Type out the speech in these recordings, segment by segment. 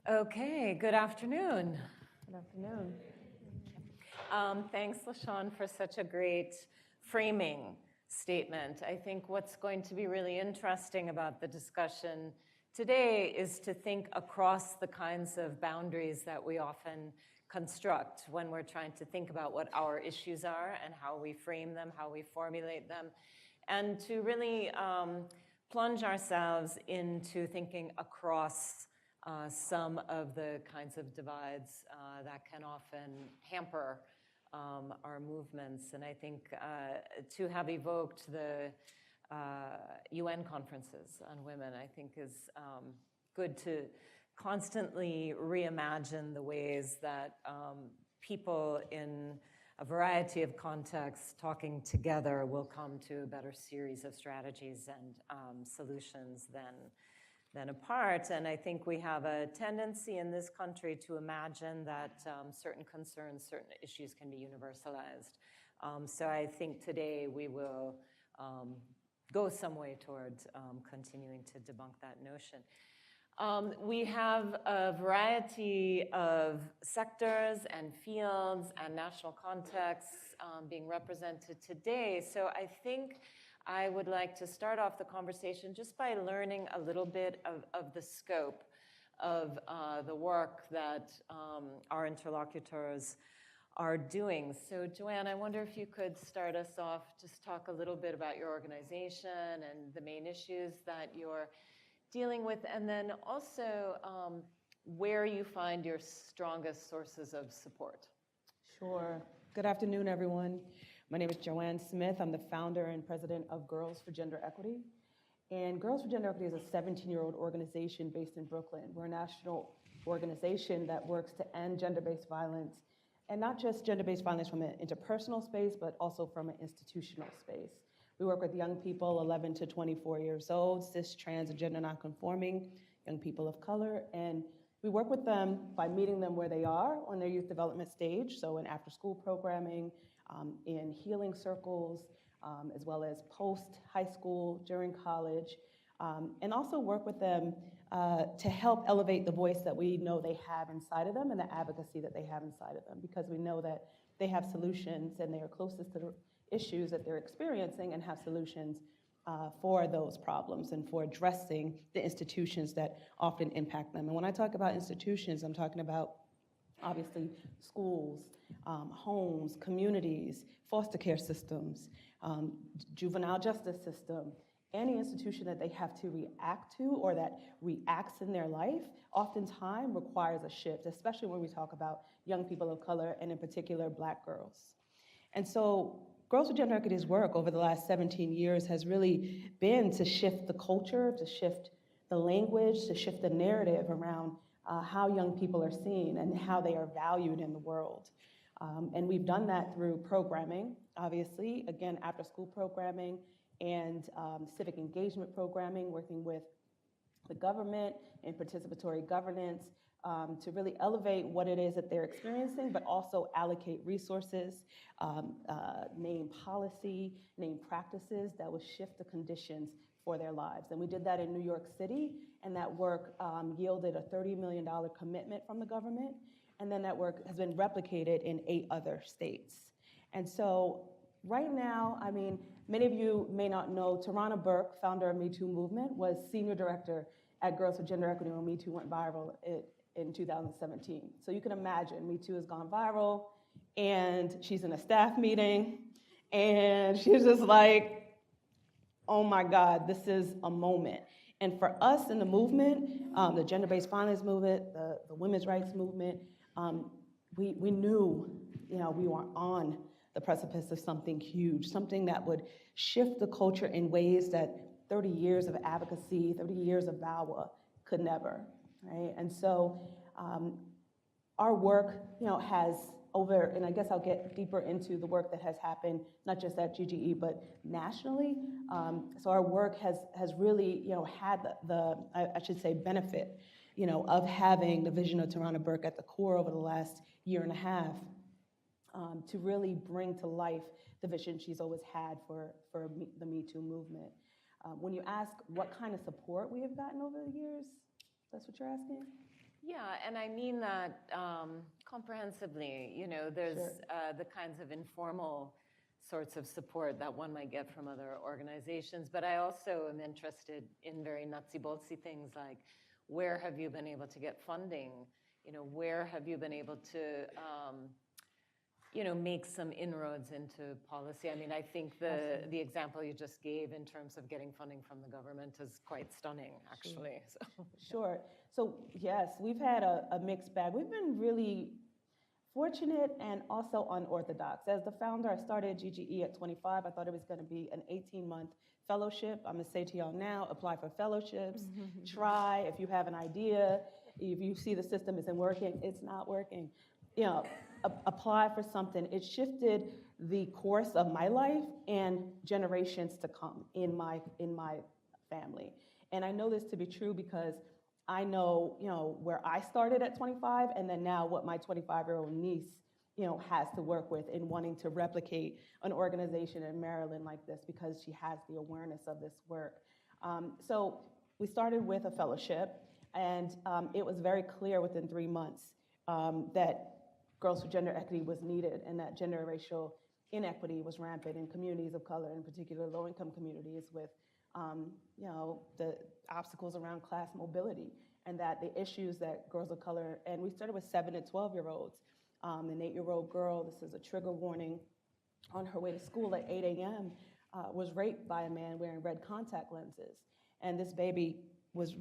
Okay, good afternoon. Good afternoon. Thanks, LaShawn, for such a great framing statement. I think what's going to be really interesting about the discussion today is to think across the kinds of boundaries that we often construct when we're trying to think about what our issues are and how we frame them, how we formulate them, and to really plunge ourselves into thinking across some of the kinds of divides that can often hamper our movements. And I think to have evoked the UN conferences on women, I think is good to constantly reimagine the ways that people in a variety of contexts talking together will come to a better series of strategies and solutions than apart. And I think we have a tendency in this country to imagine that certain concerns, certain issues can be universalized. So I think today we will go some way towards continuing to debunk that notion. We have a variety of sectors and fields and national contexts being represented today. So I think I would like to start off the conversation just by learning a little bit of the scope of the work that our interlocutors are doing. So Joanne, I wonder if you could start us off, just talk a little bit about your organization and the main issues that you're dealing with, and then also where you find your strongest sources of support. Sure. Good afternoon, everyone. My name is Joanne Smith. I'm the founder and president of Girls for Gender Equity. And Girls for Gender Equity is a 17-year-old organization based in Brooklyn. We're a national organization that works to end gender-based violence, and not just gender-based violence from an interpersonal space, but also from an institutional space. We work with young people 11 to 24 years old, cis, trans, and gender nonconforming, young people of color, and we work with them by meeting them where they are on their youth development stage, so in after-school programming, in healing circles, as well as post-high school, during college, and also work with them to help elevate the voice that we know they have inside of them and the advocacy that they have inside of them, because we know that they have solutions and they are closest to the issues that they're experiencing and have solutions for those problems and for addressing the institutions that often impact them. And when I talk about institutions, I'm talking about obviously schools, homes, communities, foster care systems, juvenile justice system. Any institution that they have to react to or that reacts in their life oftentimes requires a shift, especially when we talk about young people of color and in particular Black girls. And so Girls for Gender Equity's work over the last 17 years has really been to shift the culture, to shift the language, to shift the narrative around how young people are seen and how they are valued in the world. And we've done that through programming, obviously, again, after school programming and civic engagement programming, working with the government and participatory governance to really elevate what it is that they're experiencing, but also allocate resources, name policy, name practices that will shift the conditions for their lives. And we did that in New York City, and that work yielded a $30 million commitment from the government, and then that work has been replicated in 8 other states. And so right now, I mean, many of you may not know, Tarana Burke, founder of Me Too Movement, was senior director at Girls for Gender Equity when Me Too went viral in 2017. So you can imagine, Me Too has gone viral, and she's in a staff meeting, and she's just like, oh my God, this is a moment. And for us in the movement, the gender-based violence movement, the women's rights movement, we knew, we were on the precipice of something huge, something that would shift the culture in ways that 30 years of advocacy, 30 years of VAWA could never, right? And so our work, has over, and I guess I'll get deeper into the work that has happened, not just at GGE, but nationally. So our work has really, had I should say, benefit, of having the vision of Tarana Burke at the core over the last year and a half, to really bring to life the vision she's always had for the Me Too movement. When you ask what kind of support we have gotten over the years, that's what you're asking? Yeah, and I mean that comprehensively. You know, there's the kinds of informal sorts of support that one might get from other organizations, but I also am interested in very nutsy-boltsy things like, where have you been able to get funding? You know, where have you been able to, you know, make some inroads into policy? I mean, I think the example you just gave in terms of getting funding from the government is quite stunning, actually. Sure. So yes, we've had a mixed bag. We've been really fortunate and also unorthodox. As the founder, I started GGE at 25. I thought it was going to be an 18-month fellowship. I'm going to say to y'all now, apply for fellowships, try. If you have an idea, if you see the system isn't working, it's not working, you know, apply for something. It shifted the course of my life and generations to come in my family. And I know this to be true because I know, you know, where I started at 25, and then now what my 25-year-old niece, you know, has to work with in wanting to replicate an organization in Maryland like this because she has the awareness of this work. So we started with a fellowship, and it was very clear within 3 months that Girls for Gender Equity was needed, and that gender and racial inequity was rampant in communities of color, in particular low-income communities with you know, the obstacles around class mobility, and that the issues that girls of color, and we started with 7 to 12-year-olds. An 8-year-old girl, this is a trigger warning, on her way to school at 8 a.m. Was raped by a man wearing red contact lenses. And this baby was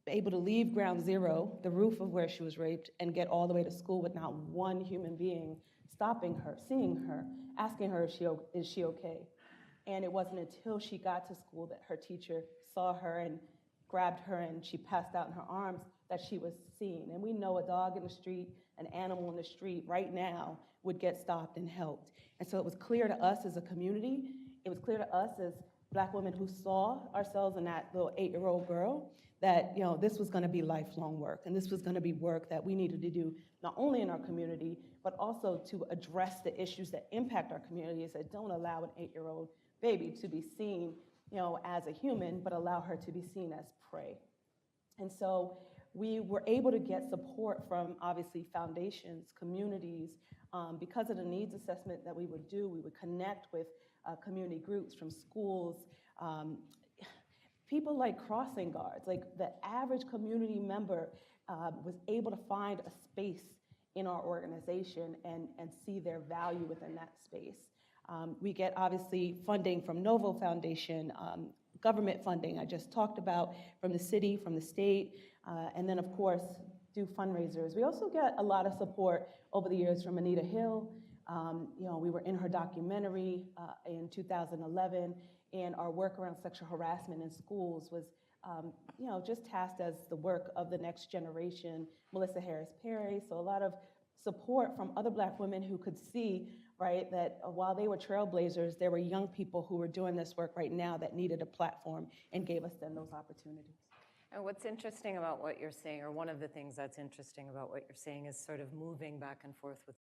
able to leave ground zero, the roof of where she was raped, and get all the way to school with not one human being stopping her, seeing her, asking her is she okay? And it wasn't until she got to school that her teacher saw her and grabbed her and she passed out in her arms that she was seen. And we know a dog in the street, an animal in the street right now would get stopped and helped. And so it was clear to us as a community, it was clear to us as Black women who saw ourselves in that little 8-year-old girl that, you know, this was gonna be lifelong work, and this was gonna be work that we needed to do not only in our community, but also to address the issues that impact our communities that don't allow an 8-year-old baby to be seen, you know, as a human, but allow her to be seen as prey. And so we were able to get support from, obviously, foundations, communities. Because of the needs assessment that we would do, we would connect with community groups from schools, people like crossing guards. Like the average community member was able to find a space in our organization and see their value within that space. We get, obviously, funding from Novo Foundation, government funding I just talked about, from the city, from the state, and then, of course, do fundraisers. We also get a lot of support over the years from Anita Hill. You know, we were in her documentary in 2011, and our work around sexual harassment in schools was, you know, just tasked as the work of the next generation, Melissa Harris Perry. So a lot of support from other Black women who could see, right, that while they were trailblazers, there were young people who were doing this work right now that needed a platform and gave us then those opportunities. And what's interesting about what you're saying, or one of the things that's interesting about what you're saying, is sort of moving back and forth with